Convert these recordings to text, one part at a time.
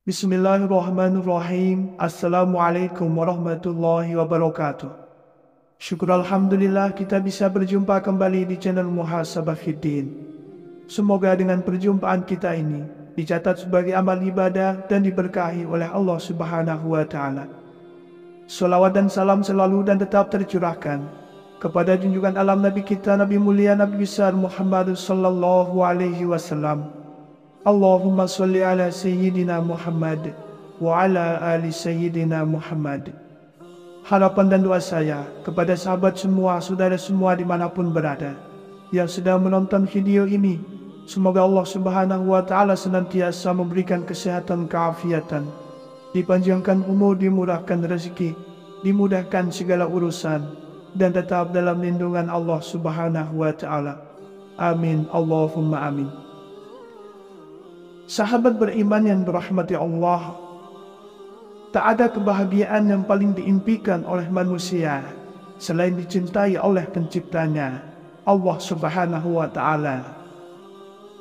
Bismillahirrahmanirrahim. Assalamualaikum warahmatullahi wabarakatuh. Syukur Alhamdulillah kita bisa berjumpa kembali di channel Muhasabah Fiddin. Semoga dengan perjumpaan kita ini dicatat sebagai amal ibadah dan diberkahi oleh Allah Subhanahu wa Ta'ala. Salawat dan salam selalu dan tetap tercurahkan kepada junjungan alam Nabi kita, Nabi mulia, Nabi besar Muhammad sallallahu alaihi wasallam. Allahumma salli ala Sayyidina Muhammad wa ala ali Sayyidina Muhammad. Harapan dan doa saya kepada sahabat semua, saudara semua dimanapun berada yang sedang menonton video ini, semoga Allah Subhanahu wa Ta'ala senantiasa memberikan kesehatan, keafiatan, dipanjangkan umur, dimurahkan rezeki, dimudahkan segala urusan, dan tetap dalam lindungan Allah Subhanahu wa Ta'ala. Amin, Allahumma amin. Sahabat beriman yang dirahmati Allah, tak ada kebahagiaan yang paling diimpikan oleh manusia selain dicintai oleh penciptanya, Allah Subhanahu wa Ta'ala.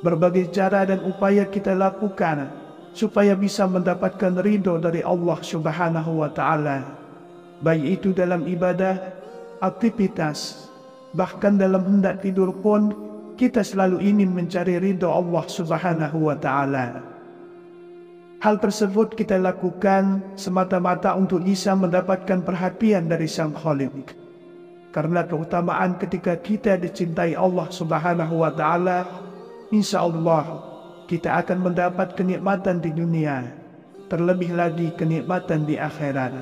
Berbagai cara dan upaya kita lakukan supaya bisa mendapatkan ridho dari Allah Subhanahu wa Ta'ala, baik itu dalam ibadah, aktivitas, bahkan dalam hendak tidur pun kita selalu ingin mencari ridho Allah Subhanahu wa Ta'ala. Hal tersebut kita lakukan semata-mata untuk bisa mendapatkan perhatian dari Sang Khaliq. Karena keutamaan ketika kita dicintai Allah Subhanahu wa Ta'ala, insya Allah kita akan mendapat kenikmatan di dunia, terlebih lagi kenikmatan di akhirat.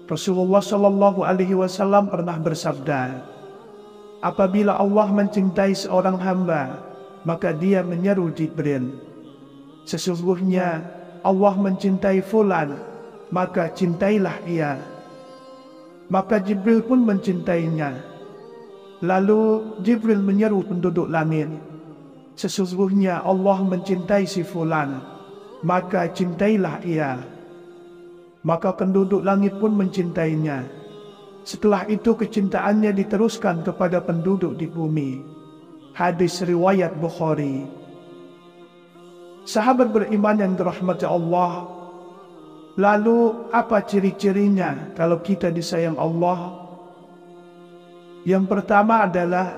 Rasulullah Shallallahu Alaihi Wasallam pernah bersabda, apabila Allah mencintai seorang hamba, maka dia menyeru Jibril, sesungguhnya Allah mencintai fulan, maka cintailah ia. Maka Jibril pun mencintainya. Lalu Jibril menyeru penduduk langit, sesungguhnya Allah mencintai si fulan, maka cintailah ia. Maka penduduk langit pun mencintainya. Setelah itu kecintaannya diteruskan kepada penduduk di bumi. Hadis riwayat Bukhari. Sahabat beriman yang dirahmati Allah, lalu apa ciri-cirinya kalau kita disayang Allah? Yang pertama adalah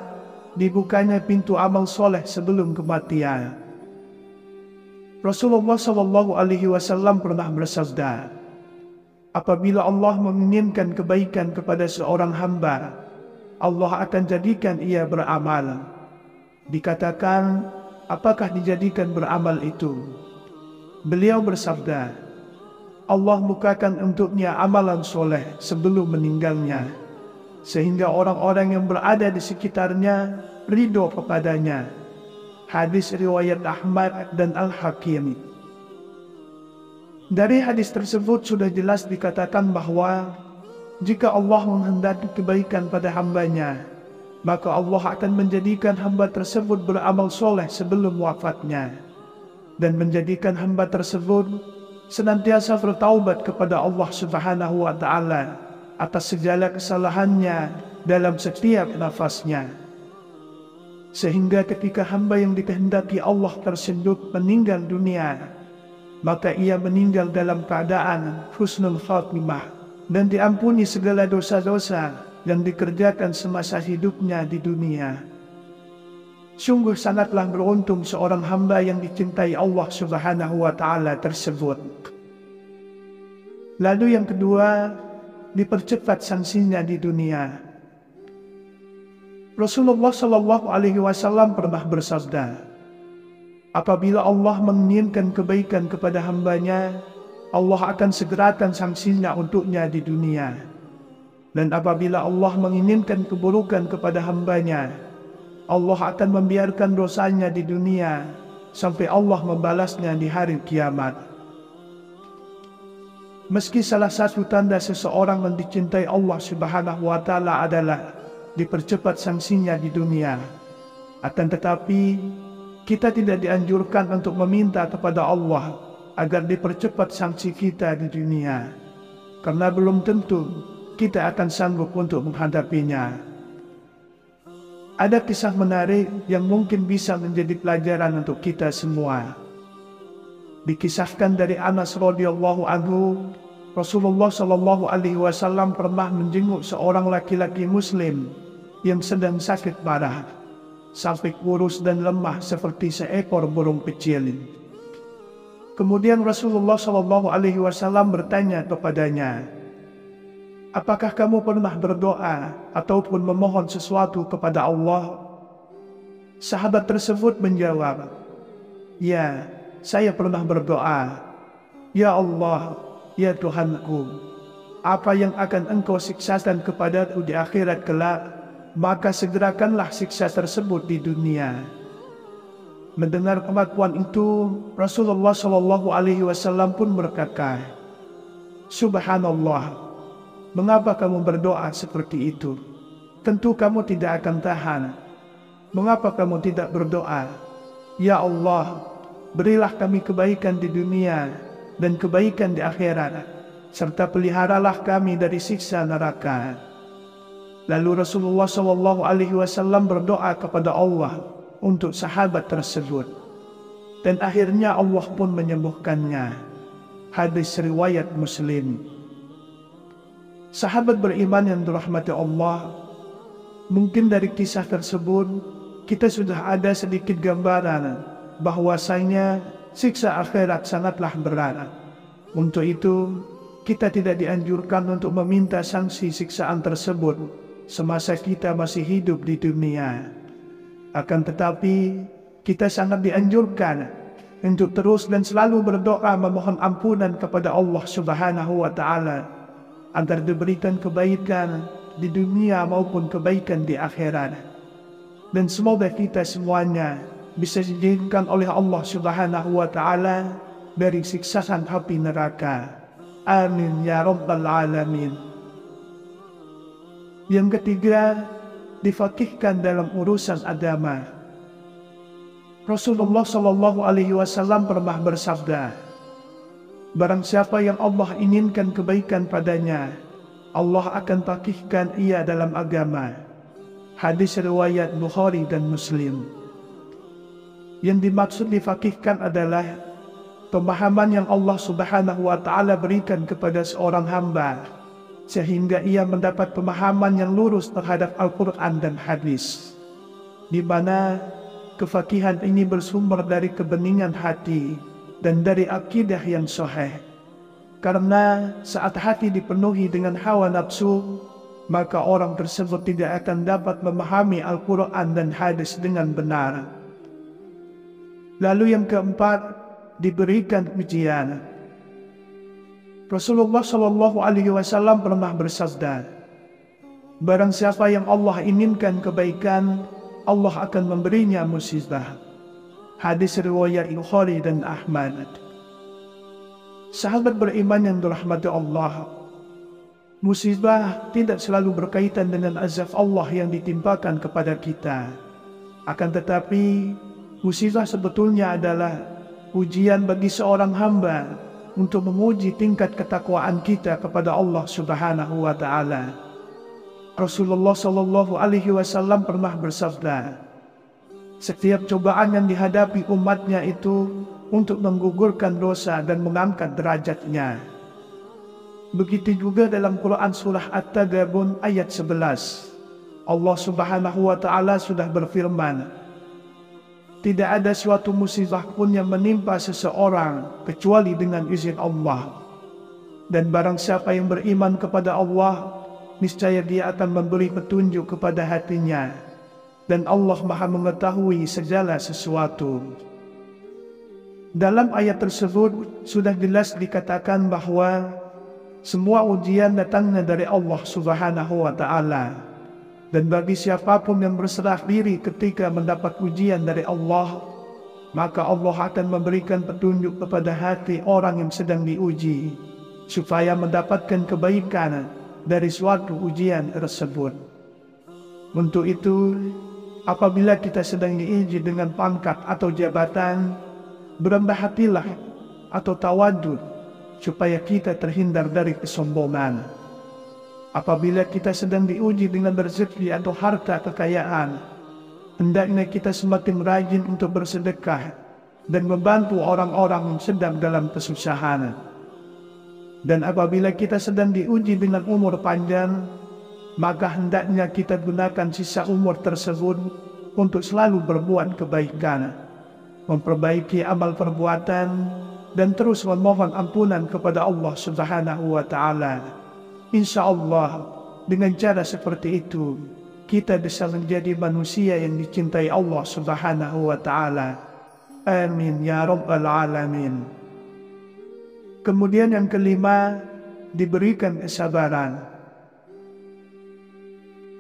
dibukanya pintu amal soleh sebelum kematian. Rasulullah SAW pernah bersabda, apabila Allah menginginkan kebaikan kepada seorang hamba, Allah akan jadikan ia beramal. Dikatakan, apakah dijadikan beramal itu? Beliau bersabda, Allah bukakan untuknya amalan soleh sebelum meninggalnya, sehingga orang-orang yang berada di sekitarnya ridho kepadanya. Hadis riwayat Ahmad dan Al-Hakim. Dari hadis tersebut sudah jelas dikatakan bahwa jika Allah menghendaki kebaikan pada hambanya, maka Allah akan menjadikan hamba tersebut beramal soleh sebelum wafatnya, dan menjadikan hamba tersebut senantiasa bertaubat kepada Allah Subhanahu wa Ta'ala atas segala kesalahannya dalam setiap nafasnya. Sehingga ketika hamba yang dikehendaki Allah tersebut meninggal dunia, maka ia meninggal dalam keadaan husnul khatimah dan diampuni segala dosa-dosa yang dikerjakan semasa hidupnya di dunia. Sungguh sangatlah beruntung seorang hamba yang dicintai Allah Subhanahu wa Ta'ala tersebut. Lalu yang kedua, dipercepat sanksinya di dunia. Rasulullah Shallallahu Alaihi Wasallam pernah bersabda, apabila Allah menginginkan kebaikan kepada hambanya, Allah akan segerakan sanksinya untuknya di dunia. Dan apabila Allah menginginkan keburukan kepada hambanya, Allah akan membiarkan dosanya di dunia sampai Allah membalasnya di hari kiamat. Meski salah satu tanda seseorang yang dicintai Allah Subhanahu wa Ta'ala adalah dipercepat sanksinya di dunia, akan tetapi kita tidak dianjurkan untuk meminta kepada Allah agar dipercepat sanksi kita di dunia, karena belum tentu kita akan sanggup untuk menghadapinya. Ada kisah menarik yang mungkin bisa menjadi pelajaran untuk kita semua. Dikisahkan dari Anas radhiyallahu anhu, Rasulullah Shallallahu Alaihi Wasallam pernah menjenguk seorang laki-laki Muslim yang sedang sakit parah, sampai kurus dan lemah seperti seekor burung kecil. Kemudian Rasulullah Shallallahu Alaihi Wasallam bertanya kepadanya, apakah kamu pernah berdoa ataupun memohon sesuatu kepada Allah? Sahabat tersebut menjawab, ya, saya pernah berdoa, ya Allah, ya Tuhanku, apa yang akan Engkau siksakan kepadaku di akhirat kelak, maka segerakanlah siksa tersebut di dunia. Mendengar pengakuan itu, Rasulullah Shallallahu Alaihi Wasallam pun berkata, Subhanallah, mengapa kamu berdoa seperti itu? Tentu kamu tidak akan tahan. Mengapa kamu tidak berdoa, ya Allah, berilah kami kebaikan di dunia dan kebaikan di akhirat, serta peliharalah kami dari siksa neraka. Lalu Rasulullah Shallallahu Alaihi Wasallam berdoa kepada Allah untuk sahabat tersebut, dan akhirnya Allah pun menyembuhkannya. Hadis riwayat Muslim. Sahabat beriman yang dirahmati Allah, mungkin dari kisah tersebut kita sudah ada sedikit gambaran bahwasanya siksa akhirat sangatlah berat. Untuk itu, kita tidak dianjurkan untuk meminta sanksi siksaan tersebut semasa kita masih hidup di dunia. Akan tetapi, kita sangat dianjurkan untuk terus dan selalu berdoa memohon ampunan kepada Allah Subhanahu wa Ta'ala agar diberikan kebaikan di dunia maupun kebaikan di akhirat. Dan semoga kita semuanya bisa dijauhkan oleh Allah Subhanahu wa Ta'ala dari siksaan api neraka. Amin ya rabbal alamin. Yang ketiga, difaqihkan dalam urusan agama. Rasulullah Shallallahu Alaihi Wasallam pernah bersabda, barang siapa yang Allah inginkan kebaikan padanya, Allah akan faqihkan ia dalam agama. Hadis riwayat Bukhari dan Muslim. Yang dimaksud difaqihkan adalah pemahaman yang Allah Subhanahu wa Ta'ala berikan kepada seorang hamba, sehingga ia mendapat pemahaman yang lurus terhadap Al-Quran dan hadis, di mana kefakihan ini bersumber dari kebeningan hati dan dari akidah yang sahih. Karena saat hati dipenuhi dengan hawa nafsu, maka orang tersebut tidak akan dapat memahami Al-Quran dan hadis dengan benar. Lalu yang keempat, diberikan ujian. Rasulullah Shallallahu Alaihi Wasallam pernah bersabda, barang siapa yang Allah inginkan kebaikan, Allah akan memberinya musibah. Hadis riwayat Bukhari dan Ahmad. Sahabat beriman yang dirahmati Allah, musibah tidak selalu berkaitan dengan azab Allah yang ditimpakan kepada kita. Akan tetapi, musibah sebetulnya adalah ujian bagi seorang hamba untuk menguji tingkat ketakwaan kita kepada Allah Subhanahu wa Ta'ala. Rasulullah Shallallahu Alaihi Wasallam pernah bersabda, setiap cobaan yang dihadapi umatnya itu untuk menggugurkan dosa dan mengangkat derajatnya. Begitu juga dalam Quran surah At-Taghabun ayat 11. Allah Subhanahu wa Ta'ala sudah berfirman, tidak ada suatu musibah pun yang menimpa seseorang kecuali dengan izin Allah. Dan barang siapa yang beriman kepada Allah, niscaya dia akan memberi petunjuk kepada hatinya. Dan Allah Maha mengetahui segala sesuatu. Dalam ayat tersebut sudah jelas dikatakan bahwa semua ujian datangnya dari Allah Subhanahu wa Ta'ala. Dan bagi siapapun yang berserah diri ketika mendapat ujian dari Allah, maka Allah akan memberikan petunjuk kepada hati orang yang sedang diuji, supaya mendapatkan kebaikan dari suatu ujian tersebut. Untuk itu, apabila kita sedang diuji dengan pangkat atau jabatan, berendah hatilah atau tawadud, supaya kita terhindar dari kesombongan. Apabila kita sedang diuji dengan rezeki atau harta kekayaan, hendaknya kita semakin rajin untuk bersedekah, dan membantu orang-orang yang sedang dalam kesusahan. Dan apabila kita sedang diuji dengan umur panjang, maka hendaknya kita gunakan sisa umur tersebut untuk selalu berbuat kebaikan, memperbaiki amal perbuatan, dan terus memohon ampunan kepada Allah Subhanahu wa Ta'ala. Insya Allah, dengan cara seperti itu, kita bisa menjadi manusia yang dicintai Allah Subhanahu wa Ta'ala. Amin ya Rabbal Alamin. Kemudian yang kelima, diberikan kesabaran.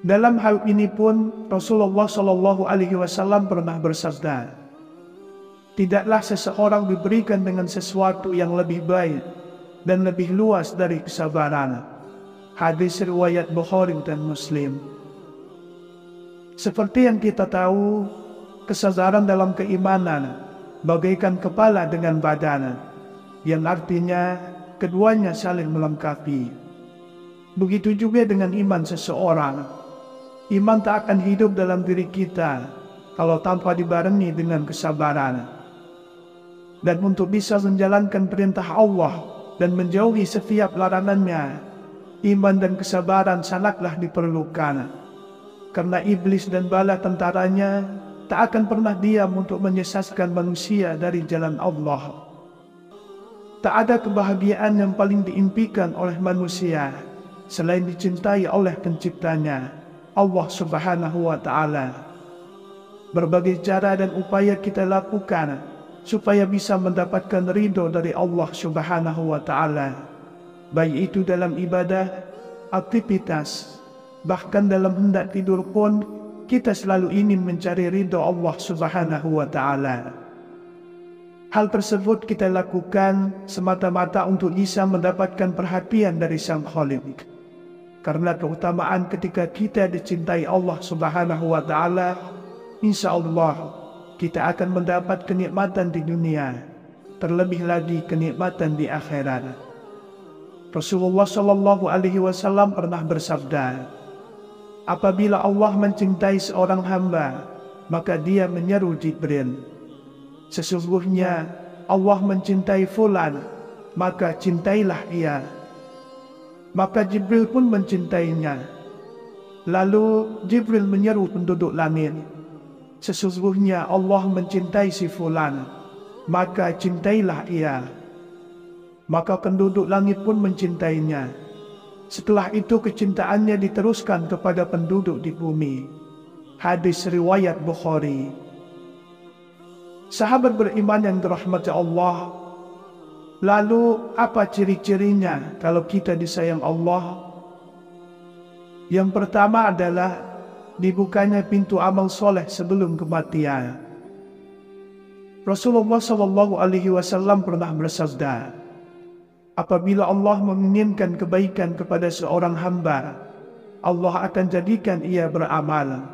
Dalam hal ini pun Rasulullah SAW pernah bersabda, tidaklah seseorang diberikan dengan sesuatu yang lebih baik dan lebih luas dari kesabaran. Hadis riwayat Bukhari dan Muslim. Seperti yang kita tahu, kesabaran dalam keimanan bagaikan kepala dengan badan, yang artinya keduanya saling melengkapi. Begitu juga dengan iman seseorang. Iman tak akan hidup dalam diri kita kalau tanpa dibarengi dengan kesabaran. Dan untuk bisa menjalankan perintah Allah dan menjauhi setiap larangannya, iman dan kesabaran sangatlah diperlukan. Karena iblis dan bala tentaranya tak akan pernah diam untuk menyesatkan manusia dari jalan Allah. Tak ada kebahagiaan yang paling diimpikan oleh manusia selain dicintai oleh penciptanya, Allah Subhanahu wa Ta'ala. Berbagai cara dan upaya kita lakukan supaya bisa mendapatkan ridho dari Allah Subhanahu wa Ta'ala, baik itu dalam ibadah, aktivitas, bahkan dalam hendak tidur pun kita selalu ingin mencari ridho Allah Subhanahu wa Ta'ala. Hal tersebut kita lakukan semata-mata untuk bisa mendapatkan perhatian dari Sang Khaliq. Karena keutamaan ketika kita dicintai Allah Subhanahu wa Ta'ala, insya Allah kita akan mendapat kenikmatan di dunia, terlebih lagi kenikmatan di akhirat. Rasulullah SAW pernah bersabda, apabila Allah mencintai seorang hamba, maka dia menyeru Jibril, sesungguhnya Allah mencintai fulan, maka cintailah ia. Maka Jibril pun mencintainya. Lalu Jibril menyeru penduduk langit, sesungguhnya Allah mencintai si fulan, maka cintailah ia. Maka penduduk langit pun mencintainya. Setelah itu kecintaannya diteruskan kepada penduduk di bumi. Hadis riwayat Bukhari. Sahabat beriman yang dirahmati Allah, lalu apa ciri-cirinya kalau kita disayang Allah? Yang pertama adalah dibukanya pintu amal soleh sebelum kematian. Rasulullah SAW pernah bersabda, apabila Allah menginginkan kebaikan kepada seorang hamba, Allah akan jadikan ia beramal.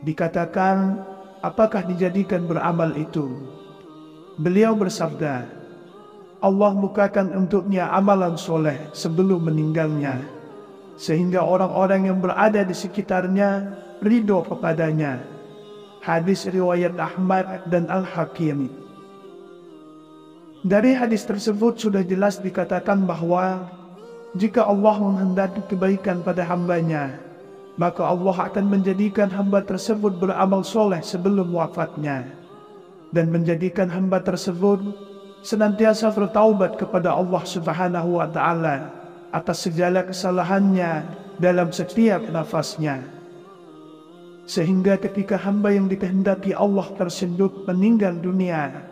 Dikatakan, apakah dijadikan beramal itu? Beliau bersabda, Allah bukakan untuknya amalan soleh sebelum meninggalnya, sehingga orang-orang yang berada di sekitarnya ridho kepadanya. Hadis riwayat Ahmad dan Al-Hakim. Dari hadis tersebut sudah jelas dikatakan bahwa jika Allah menghendaki kebaikan pada hambanya, maka Allah akan menjadikan hamba tersebut beramal soleh sebelum wafatnya, dan menjadikan hamba tersebut senantiasa bertaubat kepada Allah Subhanahu wa Ta'ala atas segala kesalahannya dalam setiap nafasnya. Sehingga ketika hamba yang dikehendaki Allah tersebut meninggal dunia,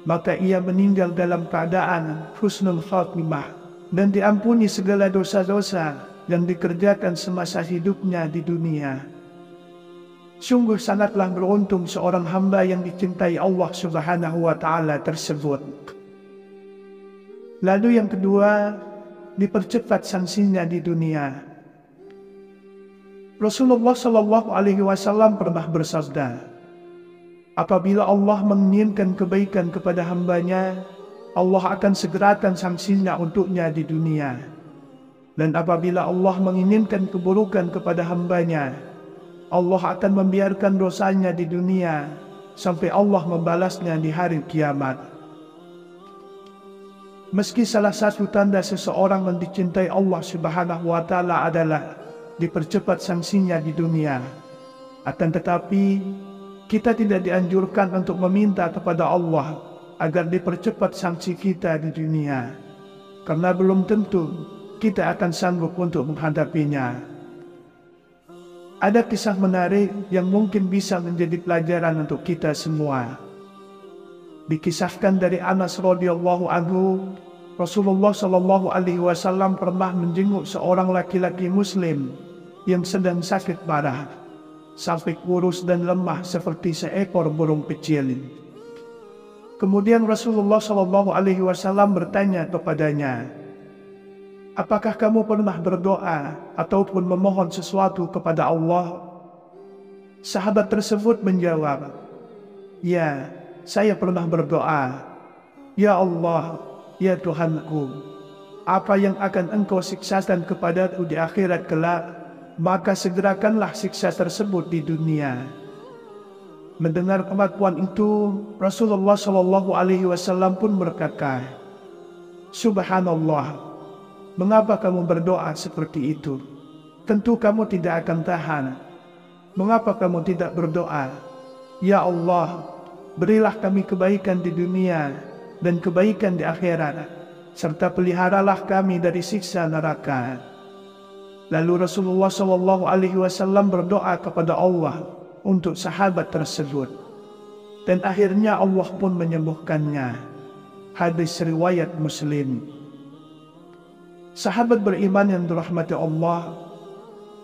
maka ia meninggal dalam keadaan husnul khatimah dan diampuni segala dosa-dosa yang dikerjakan semasa hidupnya di dunia. Sungguh sangatlah beruntung seorang hamba yang dicintai Allah Subhanahu wa Ta'ala tersebut. Lalu yang kedua, dipercepat sanksinya di dunia. Rasulullah SAW pernah bersabda, apabila Allah menginginkan kebaikan kepada hambanya, Allah akan segerakan sanksinya untuknya di dunia. Dan apabila Allah menginginkan keburukan kepada hambanya, Allah akan membiarkan dosanya di dunia sampai Allah membalasnya di hari kiamat. Meski salah satu tanda seseorang yang dicintai Allah Subhanahu wa Ta'ala adalah dipercepat sanksinya di dunia, akan tetapi kita tidak dianjurkan untuk meminta kepada Allah agar dipercepat sanksi kita di dunia, karena belum tentu kita akan sanggup untuk menghadapinya. Ada kisah menarik yang mungkin bisa menjadi pelajaran untuk kita semua. Dikisahkan dari Anas radhiyallahu anhu, Rasulullah Shallallahu Alaihi Wasallam pernah menjenguk seorang laki-laki Muslim yang sedang sakit parah, sampai kurus dan lemah seperti seekor burung kecil. Kemudian Rasulullah Shallallahu Alaihi Wasallam bertanya kepadanya, "Apakah kamu pernah berdoa ataupun memohon sesuatu kepada Allah?" Sahabat tersebut menjawab, "Ya, saya pernah berdoa. Ya Allah, ya Tuhanku, apa yang akan Engkau siksakan kepadaku di akhirat kelak, maka segerakanlah siksa tersebut di dunia." Mendengar pengakuan itu, Rasulullah Shallallahu Alaihi Wasallam pun berkata, "Subhanallah, mengapa kamu berdoa seperti itu? Tentu kamu tidak akan tahan. Mengapa kamu tidak berdoa, ya Allah, berilah kami kebaikan di dunia dan kebaikan di akhirat, serta peliharalah kami dari siksa neraka." Lalu Rasulullah Shallallahu Alaihi Wasallam berdoa kepada Allah untuk sahabat tersebut, dan akhirnya Allah pun menyembuhkannya. Hadis riwayat Muslim. Sahabat beriman yang dirahmati Allah,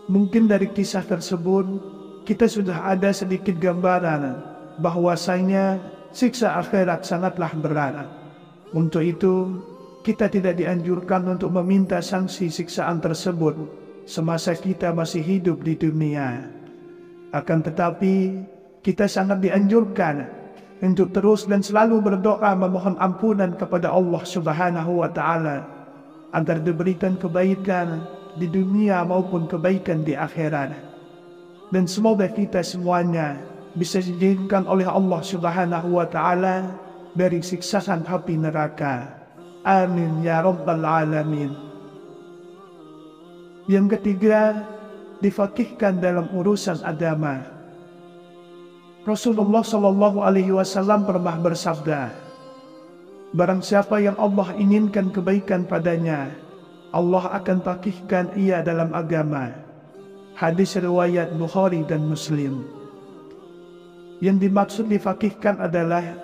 mungkin dari kisah tersebut kita sudah ada sedikit gambaran bahwasanya siksa akhirat sangatlah berat. Untuk itu kita tidak dianjurkan untuk meminta sanksi siksaan tersebut semasa kita masih hidup di dunia. Akan tetapi kita sangat dianjurkan untuk terus dan selalu berdoa memohon ampunan kepada Allah Subhanahu wa Ta'ala agar diberikan kebaikan di dunia maupun kebaikan di akhirat. Dan semoga kita semuanya bisa dijauhkan oleh Allah Subhanahu wa Ta'ala dari siksaan api neraka. Amin ya rabbal alamin. Yang ketiga, difaqihkan dalam urusan agama. Rasulullah Shallallahu Alaihi Wasallam pernah bersabda, "Barang siapa yang Allah inginkan kebaikan padanya, Allah akan faqihkan ia dalam agama." Hadis riwayat Bukhari dan Muslim. Yang dimaksud difaqihkan adalah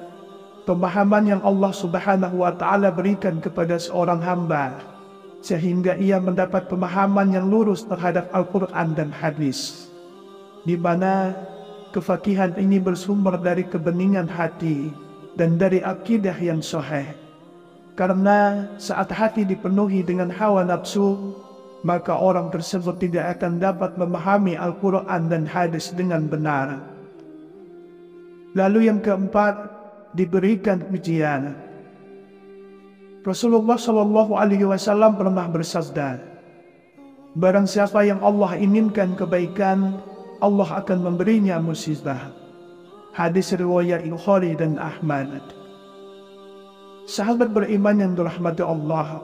pemahaman yang Allah Subhanahu wa Ta'ala berikan kepada seorang hamba, sehingga ia mendapat pemahaman yang lurus terhadap Al-Quran dan hadis, di mana kefakihan ini bersumber dari kebeningan hati dan dari akidah yang sahih. Karena saat hati dipenuhi dengan hawa nafsu, maka orang tersebut tidak akan dapat memahami Al-Quran dan hadis dengan benar. Lalu yang keempat, diberikan ujian. Rasulullah Shallallahu Alaihi Wasallam pernah bersabda, "Barang siapa yang Allah inginkan kebaikan, Allah akan memberinya musibah." Hadis riwayat Bukhari dan Ahmad. Sahabat beriman yang dirahmati Allah,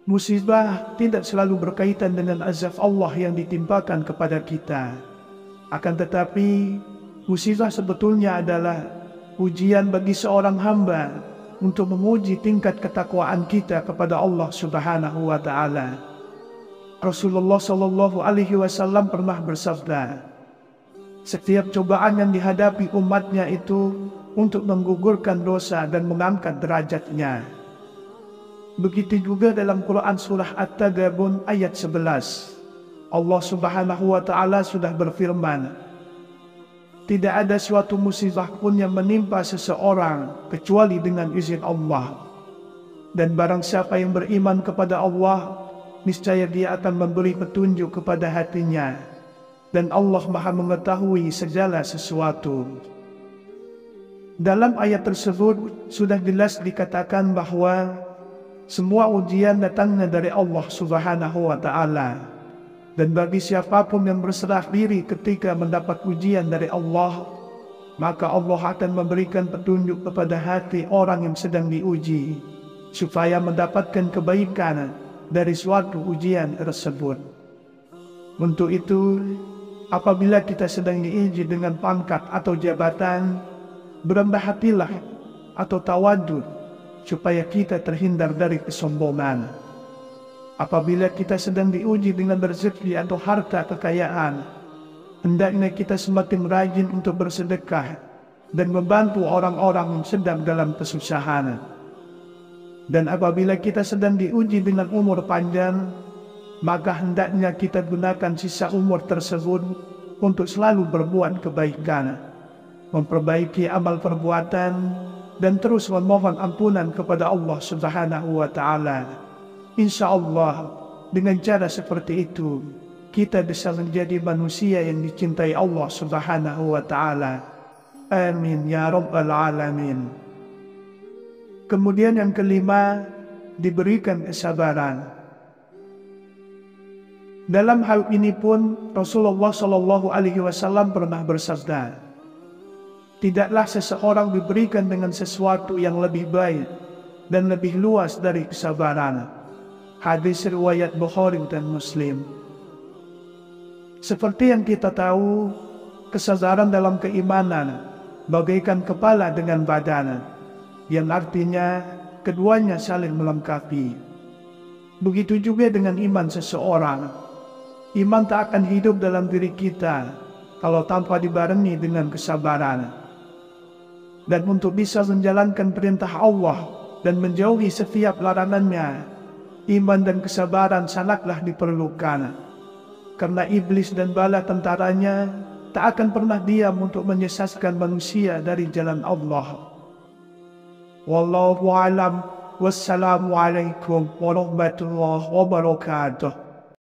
musibah tidak selalu berkaitan dengan azab Allah yang ditimpakan kepada kita. Akan tetapi, musibah sebetulnya adalah ujian bagi seorang hamba untuk menguji tingkat ketakwaan kita kepada Allah Subhanahu wa Ta'ala. Rasulullah Shallallahu Alaihi Wasallam pernah bersabda, "Setiap cobaan yang dihadapi umatnya itu untuk menggugurkan dosa dan mengangkat derajatnya." Begitu juga dalam Quran surah At-Taghabun ayat 11. Allah Subhanahu wa Ta'ala sudah berfirman, "Tidak ada suatu musibah pun yang menimpa seseorang kecuali dengan izin Allah. Dan barang siapa yang beriman kepada Allah, niscaya dia akan memberi petunjuk kepada hatinya. Dan Allah Maha mengetahui segala sesuatu." Dalam ayat tersebut sudah jelas dikatakan bahwa semua ujian datangnya dari Allah Subhanahu wa Ta'ala. Dan bagi siapapun yang berserah diri ketika mendapat ujian dari Allah, maka Allah akan memberikan petunjuk kepada hati orang yang sedang diuji, supaya mendapatkan kebaikan dari suatu ujian tersebut. Untuk itu, apabila kita sedang diuji dengan pangkat atau jabatan, berendah hatilah atau tawadud, supaya kita terhindar dari kesombongan. Apabila kita sedang diuji dengan rezeki atau harta kekayaan, hendaknya kita semakin rajin untuk bersedekah dan membantu orang-orang yang sedang dalam kesusahan. Dan apabila kita sedang diuji dengan umur panjang, maka hendaknya kita gunakan sisa umur tersebut untuk selalu berbuat kebaikan, memperbaiki amal perbuatan, dan terus memohon ampunan kepada Allah Subhanahu wa Ta'ala. Insya Allah, dengan cara seperti itu, kita bisa menjadi manusia yang dicintai Allah Subhanahu wa Ta'ala. Amin ya Rabbal Alamin. Kemudian yang kelima, diberikan kesabaran. Dalam hal ini pun Rasulullah SAW pernah bersabda, tidaklah seseorang diberikan dengan sesuatu yang lebih baik dan lebih luas dari kesabaran. Hadis riwayat Bukhari dan Muslim. Seperti yang kita tahu, kesabaran dalam keimanan bagaikan kepala dengan badan, yang artinya keduanya saling melengkapi. Begitu juga dengan iman seseorang. Iman tak akan hidup dalam diri kita kalau tanpa dibarengi dengan kesabaran. Dan untuk bisa menjalankan perintah Allah dan menjauhi setiap larangannya, iman dan kesabaran sangatlah diperlukan. Karena iblis dan bala tentaranya tak akan pernah diam untuk menyesatkan manusia dari jalan Allah. Wallahu a'lam. Wassalamualaikum warahmatullahi wabarakatuh.